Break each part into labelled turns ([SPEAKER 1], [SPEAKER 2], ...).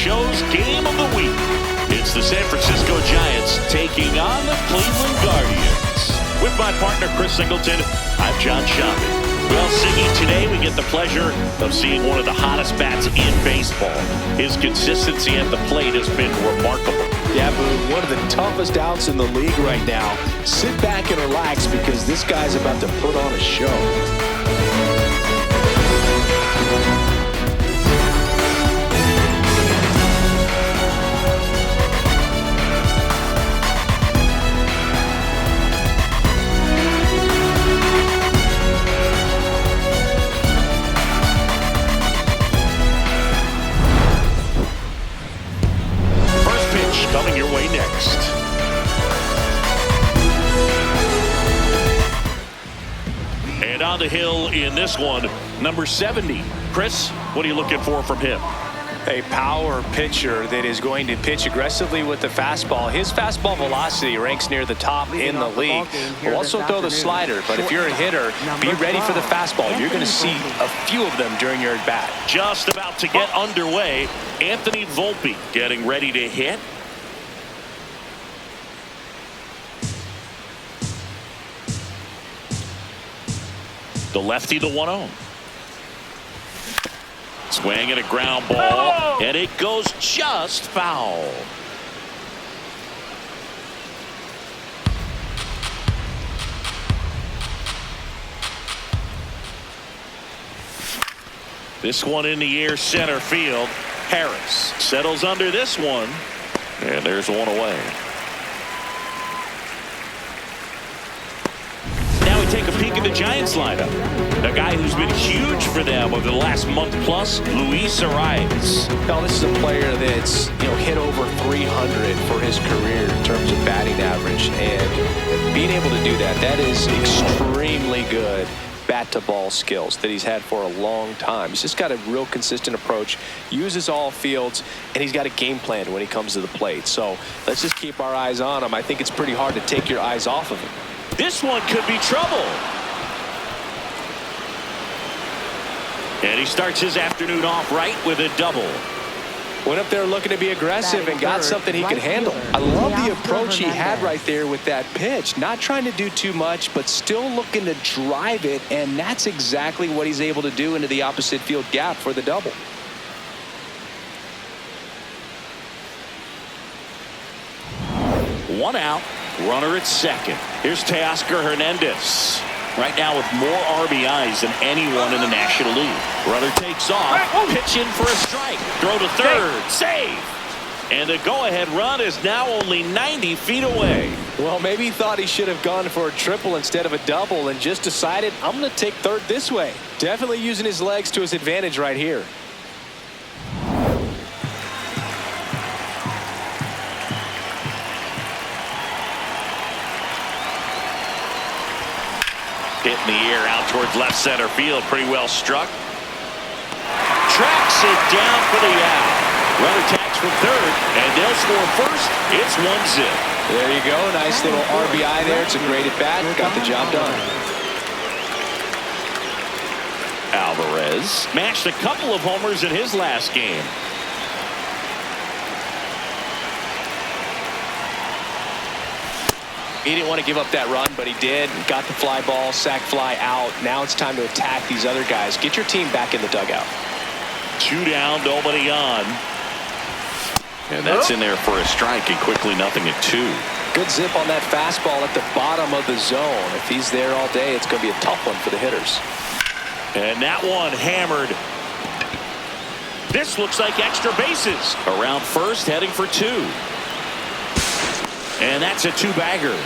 [SPEAKER 1] show's game of the week. It's the San Francisco Giants taking on the Cleveland Guardians. With my partner, Chris Singleton, I'm John Shambi. Well, Siggy, today we get the pleasure of seeing one of the hottest bats in baseball. His consistency at the plate has been remarkable.
[SPEAKER 2] Yeah, Boo, one of the toughest outs in the league right now. Sit back and relax because this guy's about to put on a show.
[SPEAKER 1] Coming your way next. And on the hill in this one, number 70. Chris, what are you looking for from him?
[SPEAKER 2] A power pitcher that is going to pitch aggressively with the fastball. His fastball velocity ranks near the top in the league. Will also throw the slider, but if you're a hitter, be ready for the fastball. You're going to see a few of them during your at-bat.
[SPEAKER 1] Just about to get underway. Anthony Volpe getting ready to hit. The lefty, the 1-0. Swing and a ground ball, and it goes just foul. This one in the air, center field. Harris settles under this one, and there's one away. Take a peek at the Giants lineup. A guy who's been huge for them over the last month plus, Luis Arraez.
[SPEAKER 2] Now, this is a player that's hit over 300 for his career in terms of batting average, and being able to do that is extremely good bat to ball skills that he's had for a long time. He's just got a real consistent approach, uses all fields, and he's got a game plan when he comes to the plate. So let's just keep our eyes on him. I think it's pretty hard to take your eyes off of him.
[SPEAKER 1] This one could be trouble. And he starts his afternoon off right with a double.
[SPEAKER 2] Went up there looking to be aggressive and got something he could handle. I love the approach he had right there with that pitch. Not trying to do too much, but still looking to drive it, and that's exactly what he's able to do into the opposite field gap for the double.
[SPEAKER 1] One out. Runner at second. Here's Teoscar Hernandez. Right now with more RBIs than anyone in the National League. Runner takes off. Pitch in for a strike. Throw to third. Save. And the go-ahead run is now only 90 feet away.
[SPEAKER 2] Well, maybe he thought he should have gone for a triple instead of a double and just decided, I'm going to take third this way. Definitely using his legs to his advantage right here.
[SPEAKER 1] Hit in the air out towards left center field. Pretty well struck. Tracks it down for the out. Runner tags from third, and they'll score first. It's 1-0.
[SPEAKER 2] There you go. Nice little RBI there. It's a great at bat. Got the job done.
[SPEAKER 1] Alvarez matched a couple of homers in his last game.
[SPEAKER 2] He didn't want to give up that run, but he did. Got the fly ball, sac fly out. Now it's time to attack these other guys. Get your team back in the dugout.
[SPEAKER 1] 2 down, nobody on. And that's in there for a strike, and quickly nothing at 2.
[SPEAKER 2] Good zip on that fastball at the bottom of the zone. If he's there all day, it's going to be a tough one for the hitters. And
[SPEAKER 1] that one hammered. This looks like extra bases. Around first, heading for 2. And that's a 2-bagger.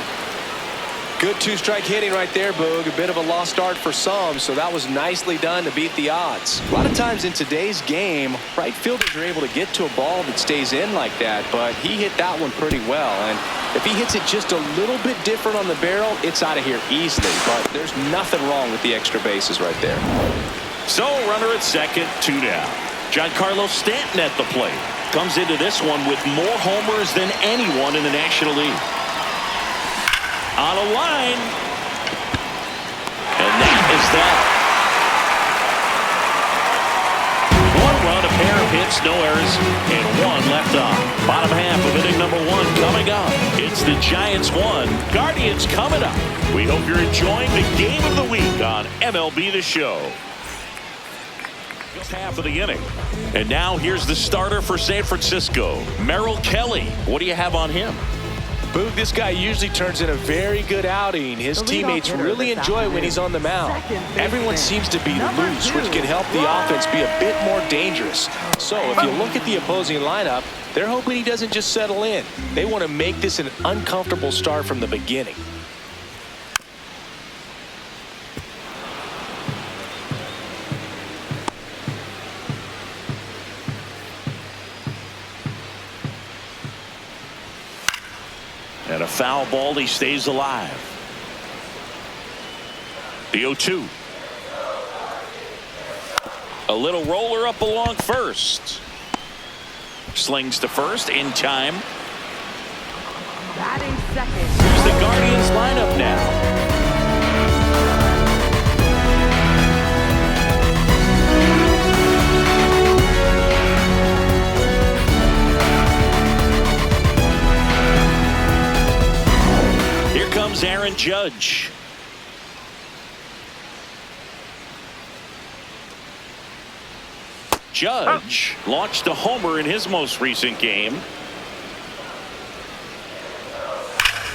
[SPEAKER 2] Good 2-strike hitting right there, Boog. A bit of a lost start for some, so that was nicely done to beat the odds. A lot of times in today's game, right fielders are able to get to a ball that stays in like that, but he hit that one pretty well. And if he hits it just a little bit different on the barrel, it's out of here easily. But there's nothing wrong with the extra bases right there.
[SPEAKER 1] So runner at second, 2 down. Giancarlo Stanton at the plate. Comes into this one with more homers than anyone in the National League. On a line. And that is that. 1 run, a pair of hits, no errors, and 1 one left on. Bottom half of inning number 1 coming up. It's the Giants 1, Guardians coming up. We hope you're enjoying the game of the week on MLB The Show. Half of the inning. And now here's the starter for San Francisco, Merrill Kelly. What do you have on him?
[SPEAKER 2] Boog, this guy usually turns in a very good outing. His teammates really enjoy it when he's on the mound. Everyone seems to be loose, which can help the offense be a bit more dangerous. So if you look at the opposing lineup, they're hoping he doesn't just settle in. They want to make this an uncomfortable start from the beginning.
[SPEAKER 1] And a foul ball, he stays alive. The 0-2. A little roller up along first. Slings to first in time.
[SPEAKER 3] Batting second.
[SPEAKER 1] Here's the Guardians lineup now. Aaron Judge. Judge launched a homer in his most recent game.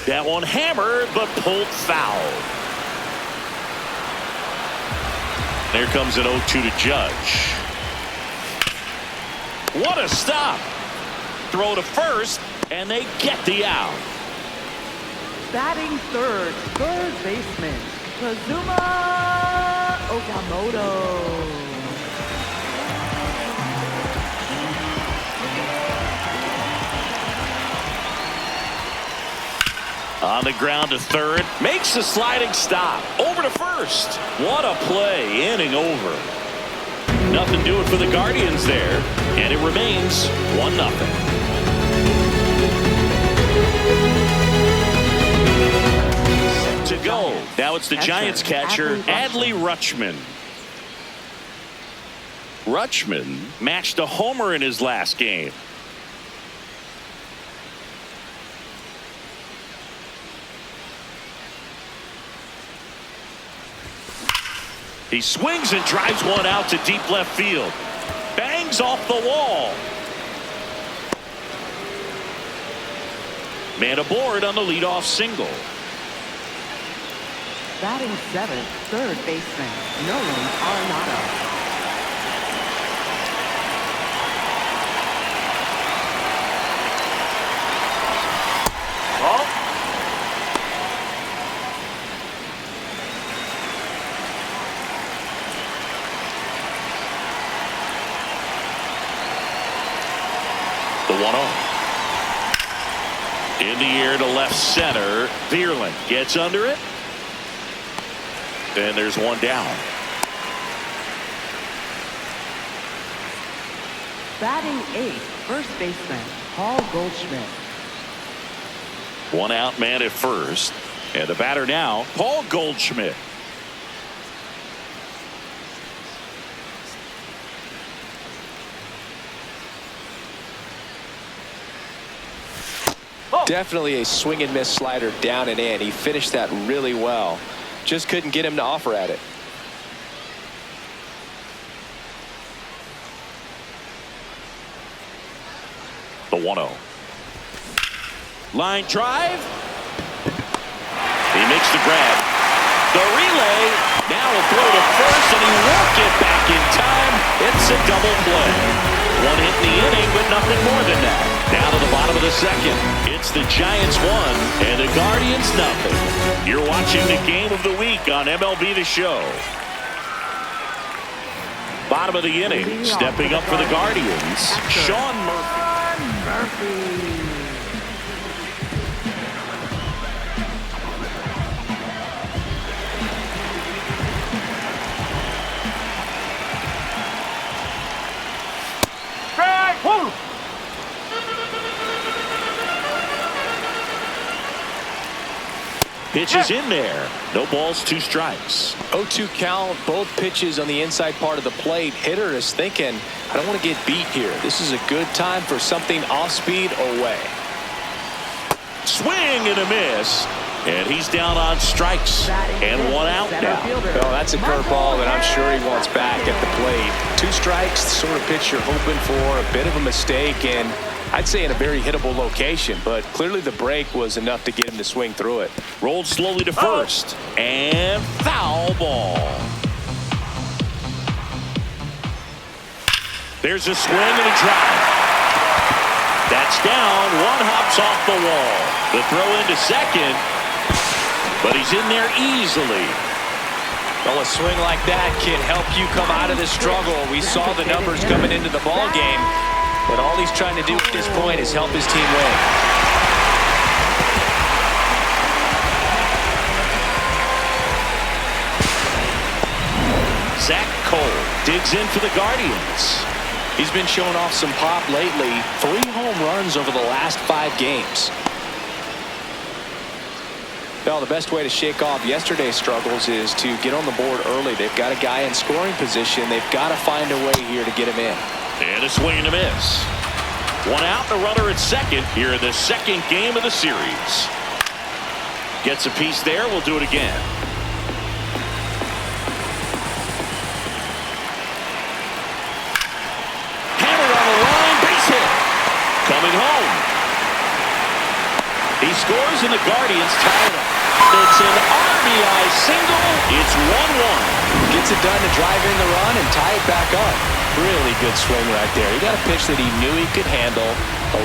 [SPEAKER 1] That one hammered but pulled foul. There comes an 0-2 to Judge. What a stop. Throw to first and they get the out.
[SPEAKER 3] Batting third baseman, Kazuma Okamoto.
[SPEAKER 1] On the ground to third, makes a sliding stop, over to first. What a play, inning over. Nothing doing for the Guardians there, and it remains 1-0. To go. Now it's the Giants catcher, Adley Rutschman. Rutschman matched a homer in his last game. He swings and drives one out to deep left field. Bangs off the wall. Man aboard on the leadoff single.
[SPEAKER 3] Batting seventh, third baseman, Nolan Arenado.
[SPEAKER 1] The 1-0. In the air to left center. Vierling gets under it. And there's one down.
[SPEAKER 3] Batting eighth, first baseman, Paul Goldschmidt.
[SPEAKER 1] One out man at first. And the batter now, Paul Goldschmidt.
[SPEAKER 2] Definitely a swing and miss slider down and in. He finished that really well. Just couldn't get him to offer at it.
[SPEAKER 1] The 1-0. Line drive. He makes the grab. The relay. Now a throw to first, and he won't get back in time. It's a double play. One hit in the inning, but nothing more than that. Down to the bottom of the second. It's the Giants 1 and the Guardians nothing. You're watching the game of the week on MLB The Show. Bottom of the inning, stepping up for the Guardians, Sean Murphy. Pitch is in there. No balls, 2 strikes.
[SPEAKER 2] 0-2 count, both pitches on the inside part of the plate. Hitter is thinking, I don't want to get beat here. This is a good time for something off speed away.
[SPEAKER 1] Swing and a miss. And he's down on strikes and 1 out now.
[SPEAKER 2] Well, that's a curveball that I'm sure he wants back at the plate. 2 strikes, the sort of pitch you're hoping for. A bit of a mistake, and I'd say in a very hittable location, but clearly the break was enough to get him to swing through it.
[SPEAKER 1] Rolled slowly to first, and foul ball. There's a swing and a drive. That's down. 1 hops off the wall. The throw into second, but he's in there easily.
[SPEAKER 2] Well, a swing like that can help you come out of the struggle. We saw the numbers coming into the ball game, but all he's trying to do at this point is help his team win.
[SPEAKER 1] Zach Cole digs in for the Guardians.
[SPEAKER 2] He's been showing off some pop lately. 3 home runs over the last 5 games. Well, the best way to shake off yesterday's struggles is to get on the board early. They've got a guy in scoring position. They've got to find a way here to get him in.
[SPEAKER 1] And a swing and a miss. 1 out, the runner at second here in the second game of the series. Gets a piece there. We'll do it again. Hammered on the line, base hit. Coming home. He scores and the Guardians tie it up. It's an RBI single. It's 1-1.
[SPEAKER 2] Gets it done to drive in the run and tie it back up. Really good swing right there. He got a pitch that he knew he could handle,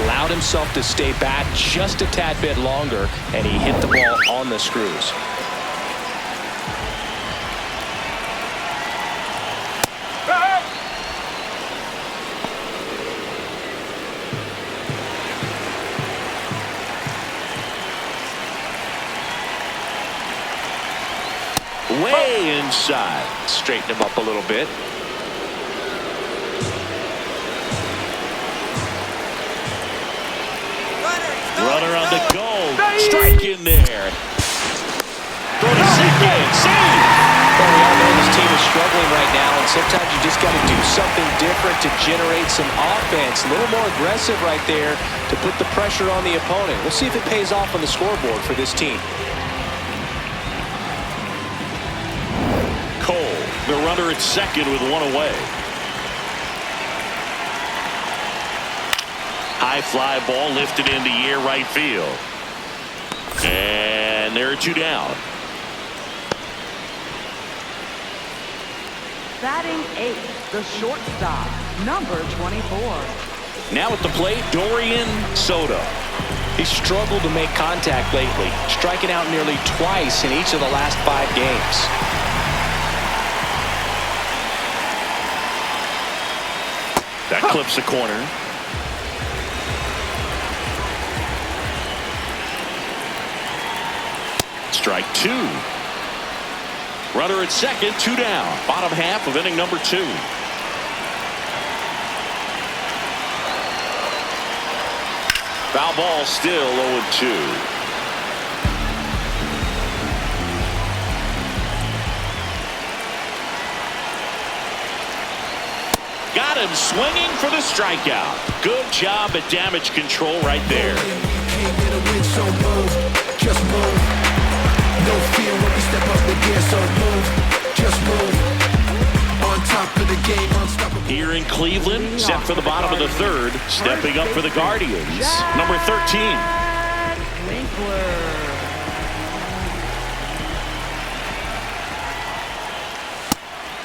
[SPEAKER 2] allowed himself to stay back just a tad bit longer, and he hit the ball on the screws.
[SPEAKER 1] Way inside.
[SPEAKER 2] Straighten him up a little bit.
[SPEAKER 1] Runner on the goal. Strike in there. Throw to second. Save.
[SPEAKER 2] Well, we all know this team is struggling right now, and sometimes you just got to do something different to generate some offense. A little more aggressive right there to put the pressure on the opponent. We'll see if it pays off on the scoreboard for this team.
[SPEAKER 1] Cole, the runner at second with 1 away. High fly ball lifted into the air right field. And there are 2 down.
[SPEAKER 3] Batting 8th, the shortstop, number 24.
[SPEAKER 1] Now at the plate, Dorian Soto.
[SPEAKER 2] He's struggled to make contact lately, striking out nearly twice in each of the last 5 games.
[SPEAKER 1] That clips the corner. Strike 2. Runner at second, 2 down. Bottom half of inning number 2. Foul ball, still 0-2. Got him swinging for the strikeout. Good job at damage control right there.
[SPEAKER 4] Just move. No fear when we step up the gear, so move. Just move. On top of the game, unstoppable.
[SPEAKER 1] Here in Cleveland, set for the bottom of the 3rd. Stepping up for the Guardians, number 13.
[SPEAKER 3] Winkler.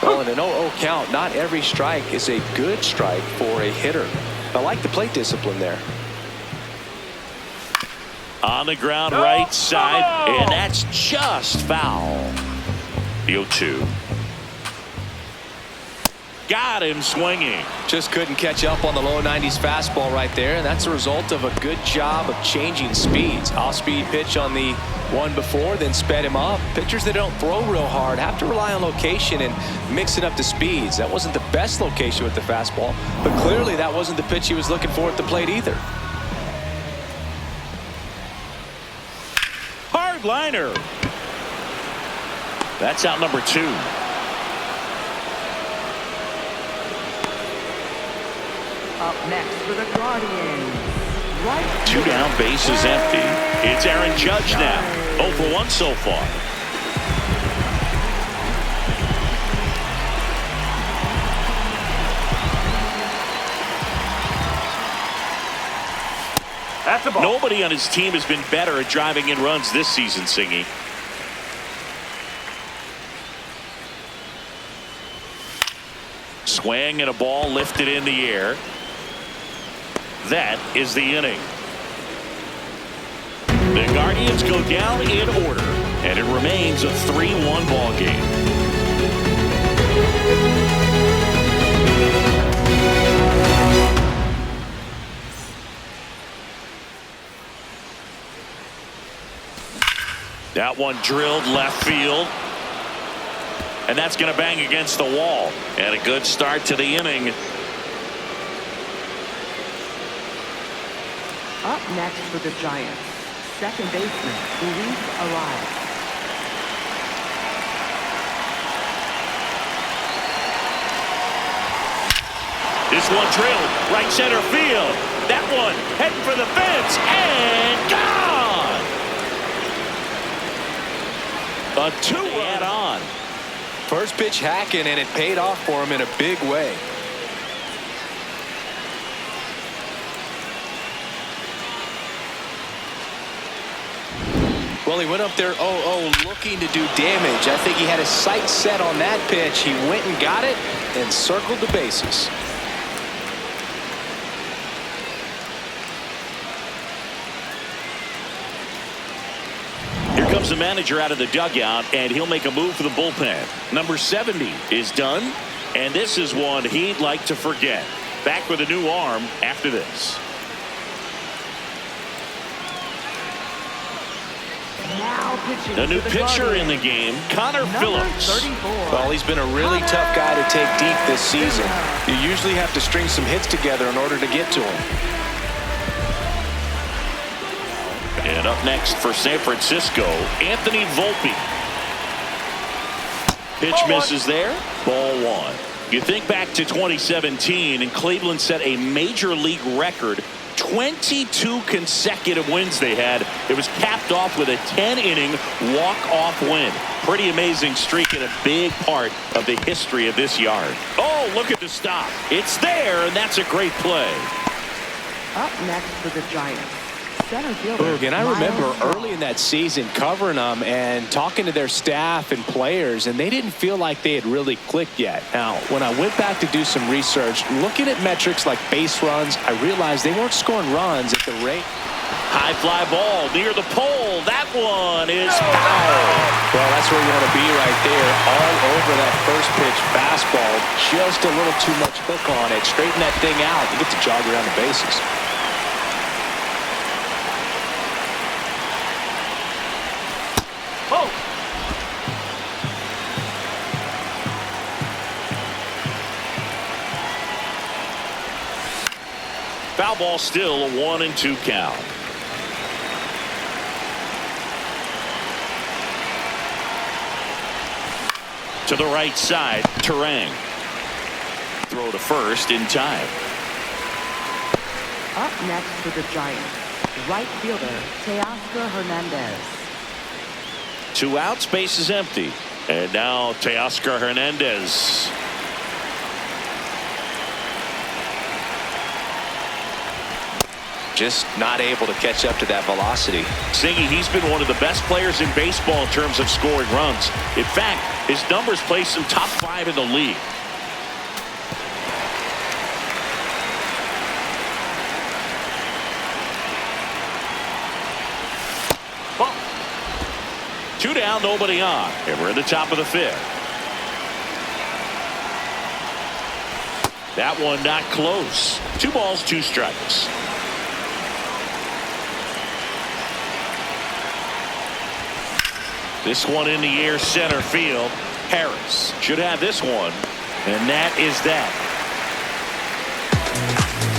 [SPEAKER 2] Well, in an 0-0 count, not every strike is a good strike for a hitter. I like the plate discipline there.
[SPEAKER 1] On the ground, right side, and that's just foul. The 0-2. Got him swinging.
[SPEAKER 2] Just couldn't catch up on the low 90s fastball right there, and that's a result of a good job of changing speeds. Off-speed pitch on the one before, then sped him up. Pitchers that don't throw real hard have to rely on location and mix it up to speeds. That wasn't the best location with the fastball, but clearly that wasn't the pitch he was looking for at the plate either.
[SPEAKER 1] liner. That's out number 2.
[SPEAKER 3] Up next for the Guardians. Right
[SPEAKER 1] 2 down, base is empty. It's Aaron Judge now. 0 for 1 so far.
[SPEAKER 5] That's the ball.
[SPEAKER 1] Nobody on his team has been better at driving in runs this season, Singy. Swing and a ball lifted in the air. That is the inning. The Guardians go down in order, and it remains a 3-1 ball game. That one drilled left field. And that's going to bang against the wall. And a good start to the inning.
[SPEAKER 3] Up next for the Giants, second baseman Luis Arraez.
[SPEAKER 1] This one drilled right center field. That one heading for the fence and gone. A 2-run on.
[SPEAKER 2] First pitch hacking, and it paid off for him in a big way. Well, he went up there 0-0 looking to do damage. I think he had his sights set on that pitch. He went and got it and circled the bases.
[SPEAKER 1] Here comes the manager out of the dugout, and he'll make a move for the bullpen. Number 70 is done, and this is one he'd like to forget. Back with a new arm after this.
[SPEAKER 3] Now pitching
[SPEAKER 1] The new
[SPEAKER 3] for the
[SPEAKER 1] pitcher in
[SPEAKER 3] Guardians,
[SPEAKER 1] the game, Connor
[SPEAKER 3] number
[SPEAKER 1] Phillips.
[SPEAKER 3] 34.
[SPEAKER 2] Well, he's been a really tough guy to take deep this season. You usually have to string some hits together in order to get to him.
[SPEAKER 1] And up next for San Francisco, Anthony Volpe. Pitch misses there. Ball 1. You think back to 2017, and Cleveland set a major league record. 22 consecutive wins they had. It was capped off with a 10-inning walk-off win. Pretty amazing streak and a big part of the history of this yard. Oh, look at the stop. It's there, and that's a great play.
[SPEAKER 3] Up next for the Giants, center fielder.
[SPEAKER 2] Boog, and I remember
[SPEAKER 3] Miles Straw.
[SPEAKER 2] early in that season covering them and talking to their staff and players, and they didn't feel like they had really clicked yet. Now, when I went back to do some research, looking at metrics like base runs, I realized they weren't scoring runs at the rate.
[SPEAKER 1] High fly ball near the pole. That one is foul.
[SPEAKER 2] Well, that's where you want to be right there, all over that first pitch fastball. Just a little too much hook on it. Straighten that thing out and get to jog around the bases.
[SPEAKER 5] Oh.
[SPEAKER 1] Foul ball, still a 1-2 count. To the right side, Terang. Throw to first in time.
[SPEAKER 3] Up next for the Giants, right fielder Teoscar Hernandez.
[SPEAKER 1] 2 outs, base is empty. And now Teoscar Hernandez.
[SPEAKER 2] Just not able to catch up to that velocity.
[SPEAKER 1] Singy, he's been one of the best players in baseball in terms of scoring runs. In fact, his numbers place him top 5 in the league.
[SPEAKER 5] Ball.
[SPEAKER 1] 2 down, nobody on. And we're in the top of the 5th. That one not close. 2 balls, 2 strikes. This one in the air, center field. Harris should have this one, and that is that.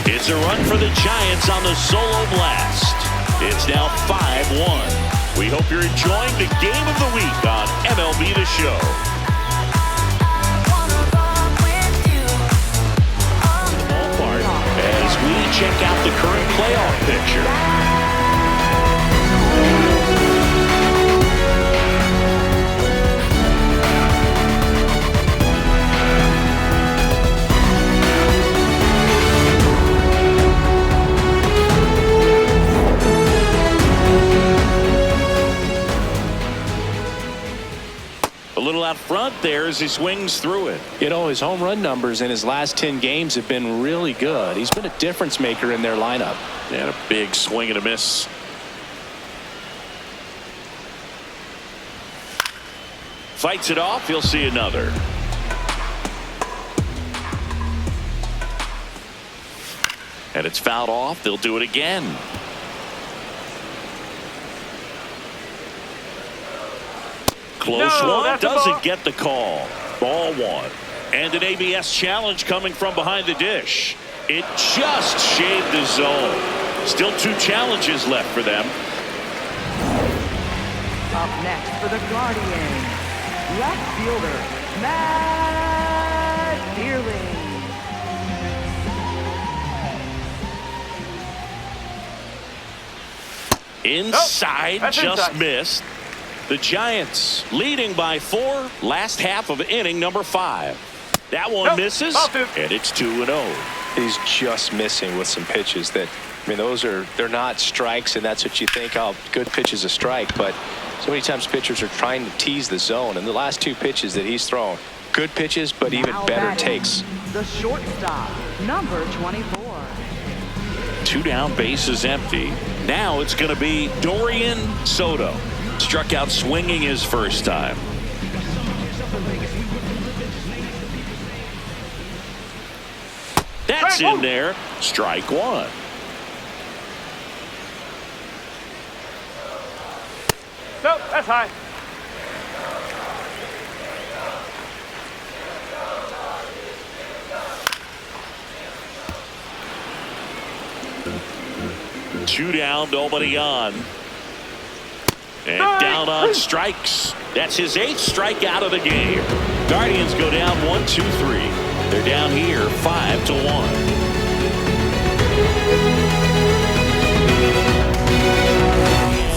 [SPEAKER 1] It's a run for the Giants on the solo blast. It's now 5-1. We hope you're enjoying the game of the week on MLB The Show. Ballpark as we check out the current playoff picture. A little out front there as he swings through it.
[SPEAKER 2] You know, his home run numbers in his last 10 games have been really good. He's been a difference maker in their lineup.
[SPEAKER 1] And a big swing and a miss. Fights it off. He'll see another. And it's fouled off. They'll do it again. Close one, doesn't get the call. Ball one. And an ABS challenge coming from behind the dish. It just shaved the zone. Still 2 challenges left for them.
[SPEAKER 3] Up next for the Guardians, left fielder, Matt Vierling.
[SPEAKER 1] Inside, just missed. The Giants leading by 4, last half of inning number 5. That one misses, and it's 2-0.
[SPEAKER 2] He's just missing with some pitches that, I mean, they're not strikes, and that's what you think, oh, good pitch is a strike, but so many times pitchers are trying to tease the zone, and the last 2 pitches that he's thrown, good pitches, but even better takes.
[SPEAKER 3] The shortstop, number 24.
[SPEAKER 1] 2 down, bases empty. Now it's going to be Dorian Soto. Struck out swinging his first time. That's in there. Strike 1.
[SPEAKER 5] Nope, that's high.
[SPEAKER 1] Two down, nobody on. And down on strikes. That's his 8th strikeout of the game. Guardians go down 1-2-3. They're down here 5-1.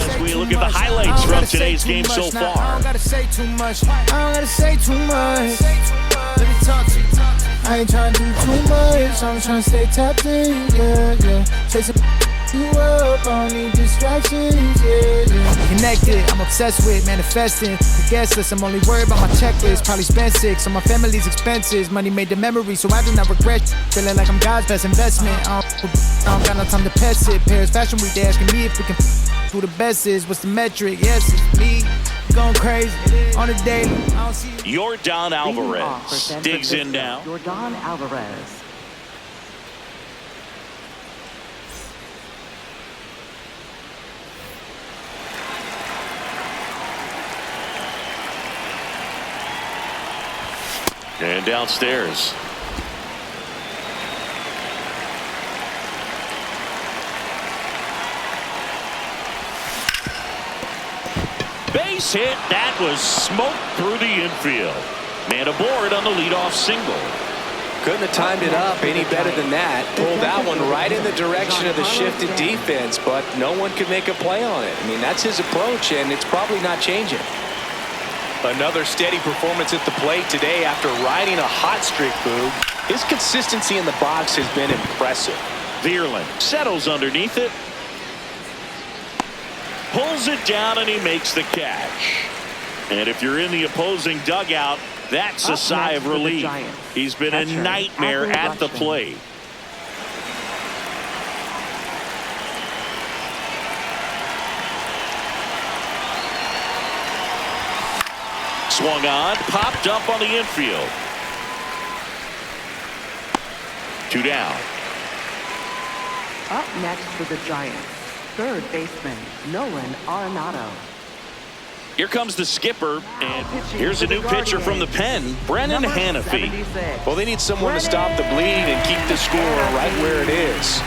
[SPEAKER 1] As we look at the highlights from today's game so far.
[SPEAKER 6] I don't gotta say too much. I don't gotta say too much. Let me talk to you. I ain't trying to do too much. I'm trying to stay tapped in. Yeah. Chasing you up, I don't need distractions. Yeah. Connected, I'm obsessed with manifesting. The guest list, I'm only worried about my checklist. Probably spent 6 on my family's expenses. Money made the memory, so I do not regret. Feeling like I'm God's best investment. I don't got no time to pass it. Paris Fashion Week, they asking me if we can who the best is. What's the metric? Yes, it's me. Going crazy on a daily. I don't see
[SPEAKER 1] Yordan Alvarez digs in now.
[SPEAKER 3] Yordan Alvarez.
[SPEAKER 1] And downstairs. Base hit. That was smoked through the infield. Man aboard on the leadoff single.
[SPEAKER 2] Couldn't have timed it up any better than that. Pulled that one right in the direction of the shifted defense, but no one could make a play on it. I mean, that's his approach, and it's probably not changing. Another steady performance at the plate today after riding a hot streak, Boog. His consistency in the box has been impressive.
[SPEAKER 1] Vierling settles underneath it. Pulls it down, and he makes the catch. And if you're in the opposing dugout, that's a sigh of relief. He's been a nightmare at the plate. Swung on, popped up on the infield. 2 down.
[SPEAKER 3] Up next for the Giants, third baseman, Nolan Arenado.
[SPEAKER 1] Here comes the skipper, and here's a new pitcher from the pen, Brennan Hanafy.
[SPEAKER 2] Well, they need someone to stop the bleed and keep the score right where it is.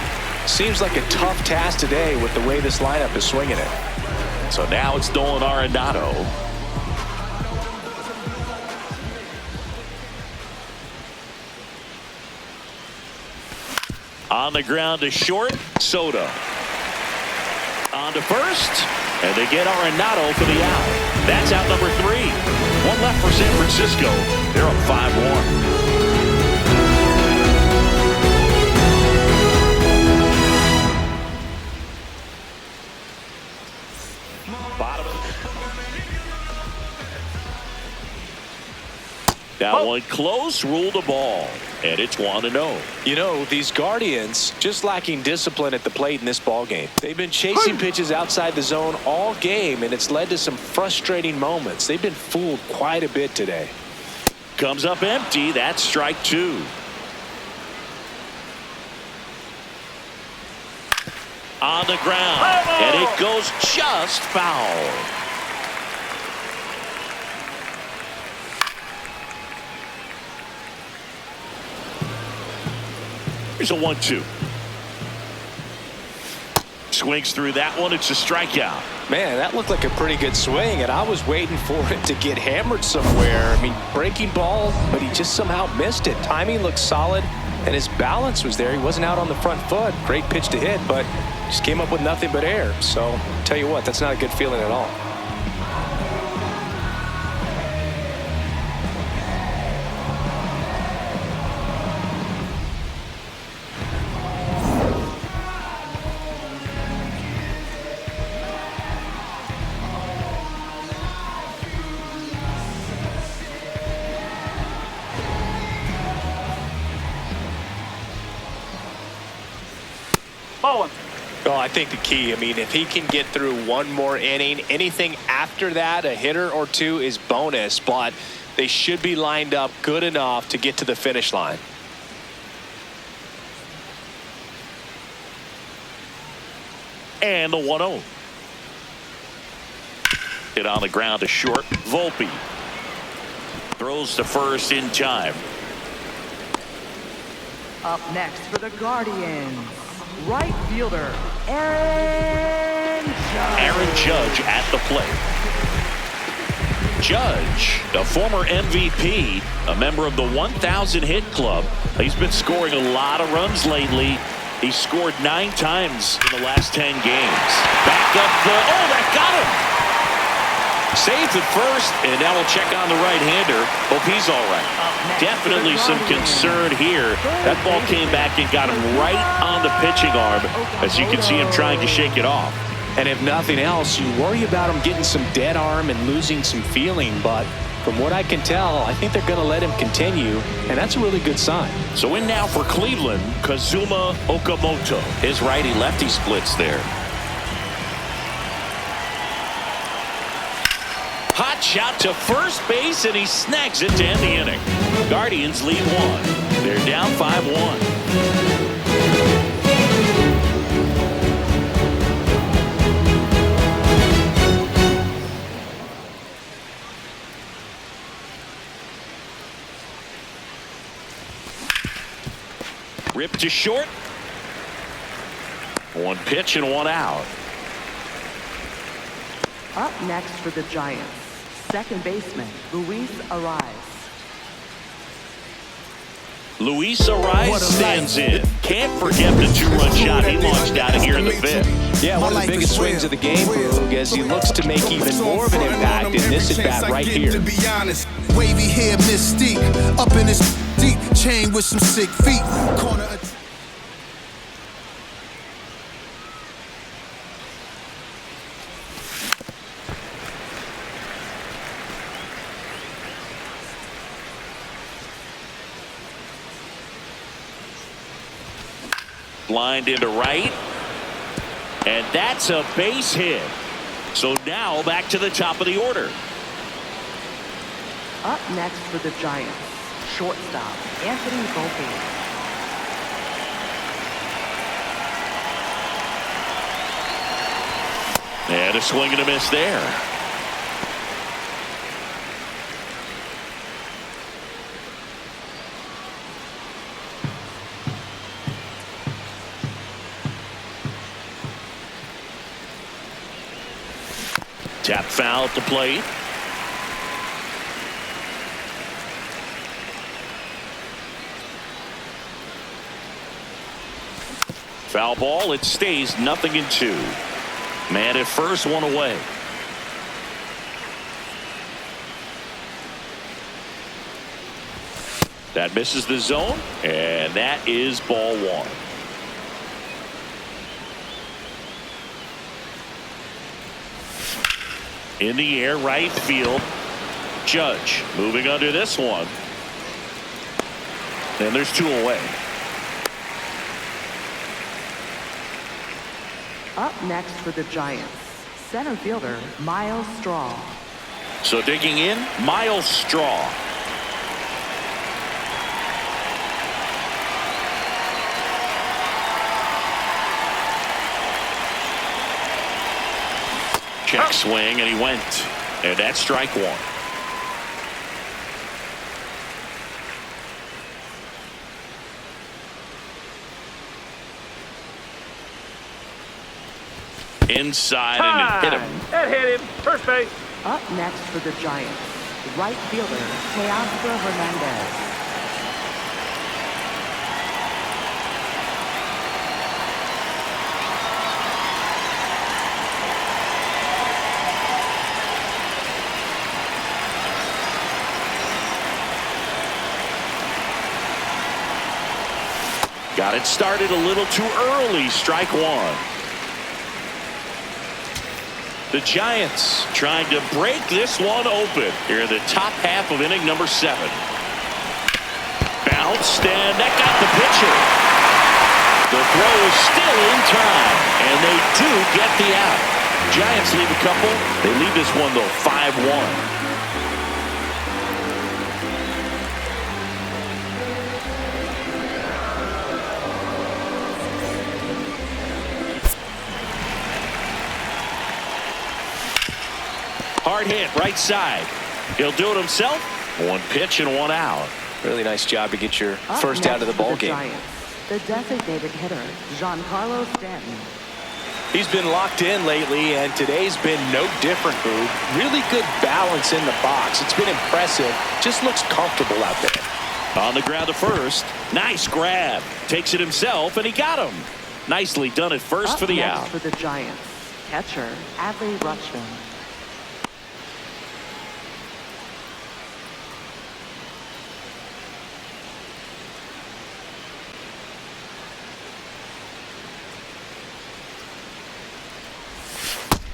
[SPEAKER 2] Seems like a tough task today with the way this lineup is swinging it.
[SPEAKER 1] So now it's Nolan Arenado. On the ground to short, Soto. On to first, and they get Arenado for the out. That's out number 3. One left for San Francisco. They're up 5-1. That one close, ruled the ball, and it's 1-0.
[SPEAKER 2] You know, these Guardians just lacking discipline at the plate in this ball game. They've been chasing pitches outside the zone all game, and it's led to some frustrating moments. They've been fooled quite a bit today.
[SPEAKER 1] Comes up empty. That's strike 2. On the ground, and it goes just foul. Here's a 1-2. Swings through that one. It's a strikeout.
[SPEAKER 2] Man, that looked like a pretty good swing, and I was waiting for it to get hammered somewhere. I mean, breaking ball, but he just somehow missed it. Timing looked solid, and his balance was there. He wasn't out on the front foot. Great pitch to hit, but just came up with nothing but air. So, tell you what, that's not a good feeling at all. Well, I think the key, I mean, if he can get through one more inning, anything after that, a hitter or two is bonus, but they should be lined up good enough to get to the finish line.
[SPEAKER 1] And the 1-0. Hit on the ground to short. Volpe throws to first in time.
[SPEAKER 3] Up next for the Guardians, right fielder, Aaron Judge.
[SPEAKER 1] Aaron Judge at the plate. Judge, a former MVP, a member of the 1,000 hit club. He's been scoring a lot of runs lately. He scored 9 times in the last 10 games. Back up the, oh, that got him. Saved at first, and now we'll check on the right-hander. Hope he's all right. Definitely some concern here. That ball came back and got him right on the pitching arm, as you can see him trying to shake it off.
[SPEAKER 2] And if nothing else, you worry about him getting some dead arm and losing some feeling. But from what I can tell, I think they're going to let him continue, and that's a really good sign.
[SPEAKER 1] So in now for Cleveland, Kazuma Okamoto. His righty-lefty splits there. Hot shot to first base, and he snags it to end the inning. Guardians lead 1. They're down 5-1. Ripped to short. 1 pitch and 1 out.
[SPEAKER 3] Up next for the Giants, second baseman, Luis Arraez.
[SPEAKER 1] Luis Arraez stands in. Can't forget the 2-run shot he launched out of here in the 5th.
[SPEAKER 2] Yeah, one of the biggest swings of the game, Boog, as he looks to make even more of an impact in this at-bat right here.
[SPEAKER 4] To be honest, wavy hair, mystique, up in his deep chain with some sick feet. Corner.
[SPEAKER 1] Lined into right, and that's a base hit. So now back to the top of the order.
[SPEAKER 3] Up next for the Giants, shortstop, Anthony Volpe.
[SPEAKER 1] And a swing and a miss there. Tap foul at the plate. Foul ball. It stays 0-2. Man at first, one away. That misses the zone, and that is ball one. In the air, right field. Judge moving under this one. And there's two away.
[SPEAKER 3] Up next for the Giants, center fielder Miles Straw.
[SPEAKER 1] So digging in, Miles Straw. Check swing, and he went. And that's strike one. Inside, and it hit him.
[SPEAKER 5] That hit him. First base.
[SPEAKER 3] Up next for the Giants, right fielder Teoscar Hernandez.
[SPEAKER 1] Got it started a little too early. Strike one. The Giants trying to break this one open here in the top half of inning number 7. Bounced, and that got the pitcher. The throw is still in time, and they do get the out. Giants leave a couple. They leave this one, though, 5-1. Hard hit, right side. He'll do it himself. One pitch and one out.
[SPEAKER 2] Really nice job to get your
[SPEAKER 3] Up
[SPEAKER 2] first out of the
[SPEAKER 3] next for
[SPEAKER 2] ball game.
[SPEAKER 3] Giants, the designated hitter Giancarlo Stanton.
[SPEAKER 2] He's been locked in lately, and today's been no different, Boog. Really good balance in the box. It's been impressive. Just looks comfortable out there.
[SPEAKER 1] On the ground to first. Nice grab. Takes it himself, and he got him. Nicely done at first
[SPEAKER 3] Up
[SPEAKER 1] for the
[SPEAKER 3] next
[SPEAKER 1] out.
[SPEAKER 3] for the Giants, catcher Adley Rutschman.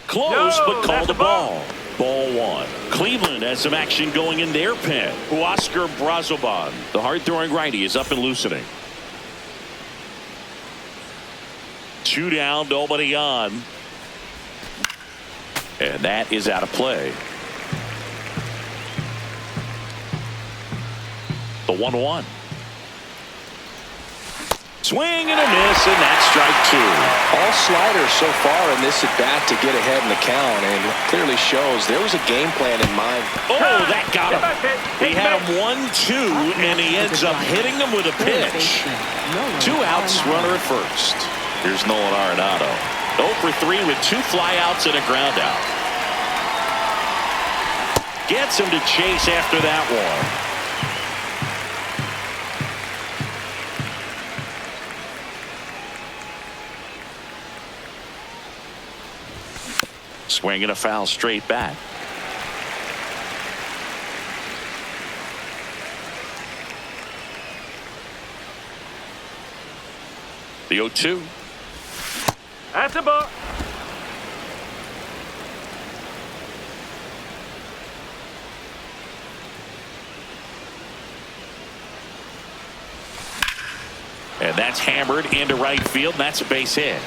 [SPEAKER 1] Close,
[SPEAKER 5] No,
[SPEAKER 1] but called
[SPEAKER 5] that's
[SPEAKER 1] a
[SPEAKER 5] a ball.
[SPEAKER 1] ball. Ball one. Cleveland has some action going in their pen. Huascar Brazoban, the hard-throwing righty, is up and loosening. 2 down, nobody on. And that is out of play. The 1-1. Swing and a miss, and that's strike 2.
[SPEAKER 2] All sliders so far in this at-bat to get ahead in the count, and it clearly shows there was a game plan in mind.
[SPEAKER 1] Oh, that got him. He had him 1-2, and he ends up hitting him with a pitch. 2 outs, runner at first. Here's Nolan Arenado. 0 for 3 with 2 flyouts and a ground out. Gets him to chase after that one. Swinging a foul straight back. The 0-2.
[SPEAKER 5] That's a ball.
[SPEAKER 1] And that's hammered into right field, and that's a base hit.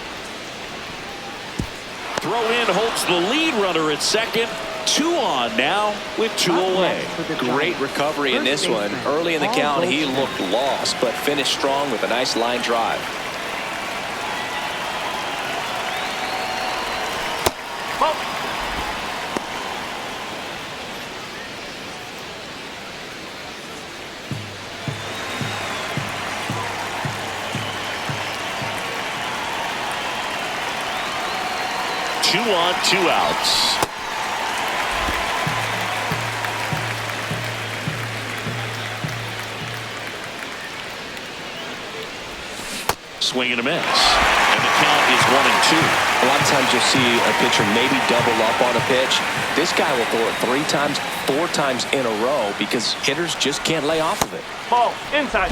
[SPEAKER 1] Throw in holds the lead runner at second. 2 on now with 2 away.
[SPEAKER 2] Great recovery in this one. Early in the count, he looked lost, but finished strong with a nice line drive.
[SPEAKER 5] Ball.
[SPEAKER 1] Two on, 2 outs. swing and a miss. And the count is 1-2.
[SPEAKER 2] A lot of times you'll see a pitcher maybe double up on a pitch. This guy will throw it 3 times, 4 times in a row because hitters just can't lay off of it.
[SPEAKER 5] Ball, inside.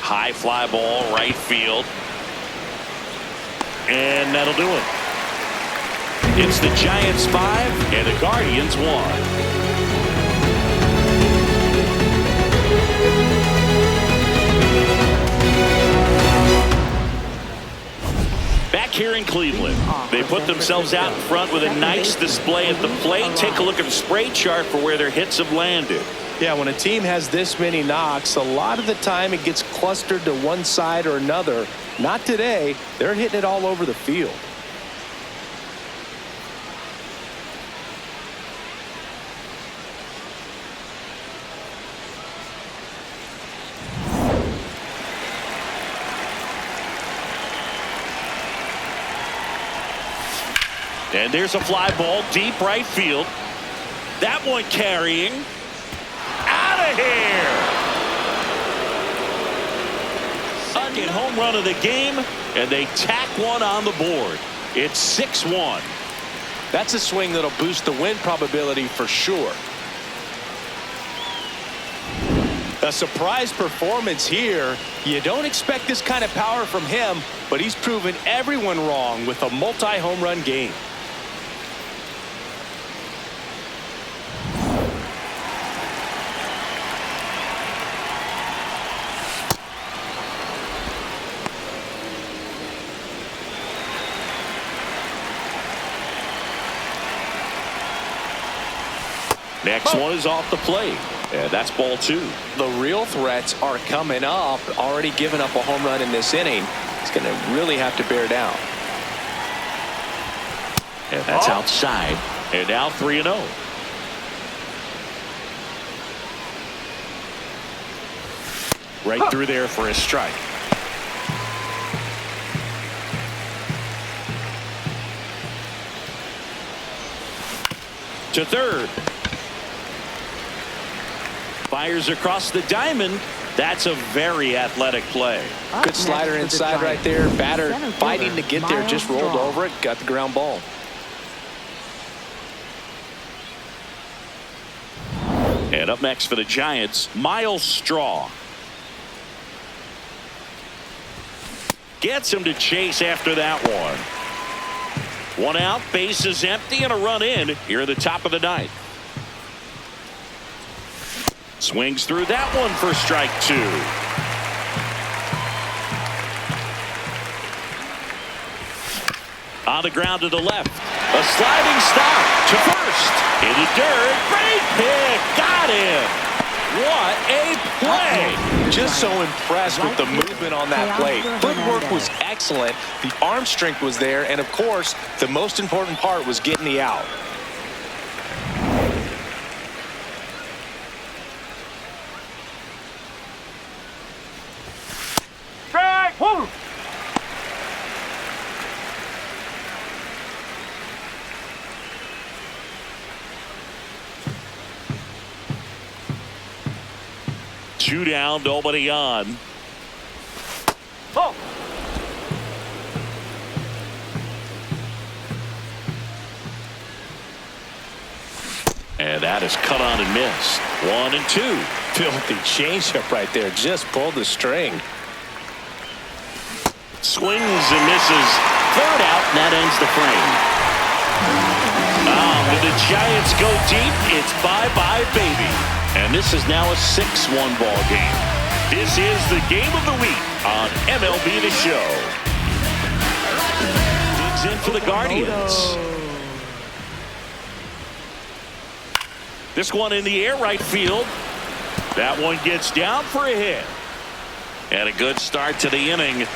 [SPEAKER 1] High fly ball, right field. And that'll do it. It's the Giants 5 and the Guardians 1. Back here in Cleveland, they put themselves out in front with a nice display at the plate. Take a look at the spray chart for where their hits have landed.
[SPEAKER 2] Yeah, when a team has this many knocks, a lot of the time it gets clustered to one side or another. Not today. They're hitting it all over the field.
[SPEAKER 1] And there's a fly ball deep right field. That one carrying. Out of here. Second home run of the game, and they tack one on the board. It's 6-1.
[SPEAKER 2] That's a swing that'll boost the win probability for sure. A surprise performance here. You don't expect this kind of power from him, but he's proven everyone wrong with a multi-home run game.
[SPEAKER 1] Next one is off the plate. And that's ball 2.
[SPEAKER 2] The real threats are coming up. Already given up a home run in this inning. He's going to really have to bear down.
[SPEAKER 1] And that's outside. And now 3-0. Right through there for a strike. To third. Fires across the diamond. That's a very athletic play.
[SPEAKER 2] Good slider inside right there. Batter fighting to get there. Just rolled over it. Got the ground ball.
[SPEAKER 1] And up next for the Giants, Miles Straw. Gets him to chase after that one. One out, base is empty, and a run in here at the top of the 9th. Swings through that one for strike 2. On the ground to the left. A sliding stop to first. In the dirt. Great pick. Got him. What a play.
[SPEAKER 2] Just so impressed with the movement on that play. Footwork was excellent. The arm strength was there. And, of course, the most important part was getting the out.
[SPEAKER 5] Strike! Woo!
[SPEAKER 1] Two down, nobody on.
[SPEAKER 5] Ball.
[SPEAKER 1] And that is cut on and missed. 1-2.
[SPEAKER 2] Filthy changeup right there. Just pulled the string.
[SPEAKER 1] Swings and misses. Third out, and that ends the frame. When the Giants go deep, it's bye-bye, baby. And this is now a 6-1 ball game. This is the game of the week on MLB The Show. Digs in for the Guardians. This one in the air right field. That one gets down for a hit. And a good start to the inning.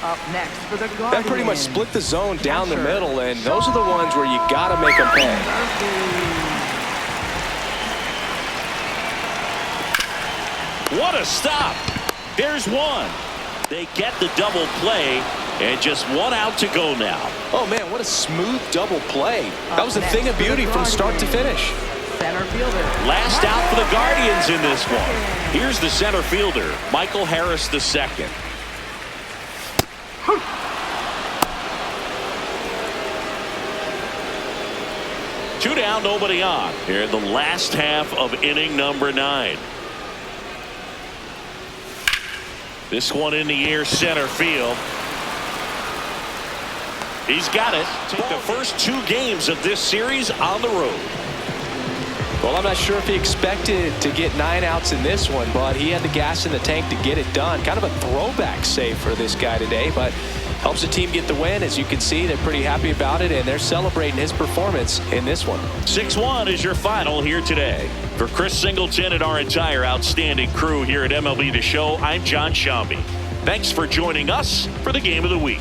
[SPEAKER 3] Up next for the Guardians.
[SPEAKER 2] That pretty much split the zone down the middle, and those are the ones where you got to make them pay.
[SPEAKER 1] What a stop. There's one. They get the double play, And just one out to go now.
[SPEAKER 2] Oh, man, what a smooth double play. That was a thing of beauty from start to finish.
[SPEAKER 3] Center fielder.
[SPEAKER 1] Last out for the Guardians in this one. Here's the center fielder, Michael Harris II. Two down, nobody on. Here in the last half of inning number 9. This one in the air, center field. He's got it. Take the first 2 games of this series on the road.
[SPEAKER 2] Well, I'm not sure if he expected to get 9 outs in this one, but he had the gas in the tank to get it done. Kind of a throwback save for this guy today, but helps the team get the win. As you can see, they're pretty happy about it, and they're celebrating his performance in this one.
[SPEAKER 1] 6-1 is your final here today. For Chris Singleton and our entire outstanding crew here at MLB The Show, I'm John Sciambi. Thanks for joining us for the Game of the Week.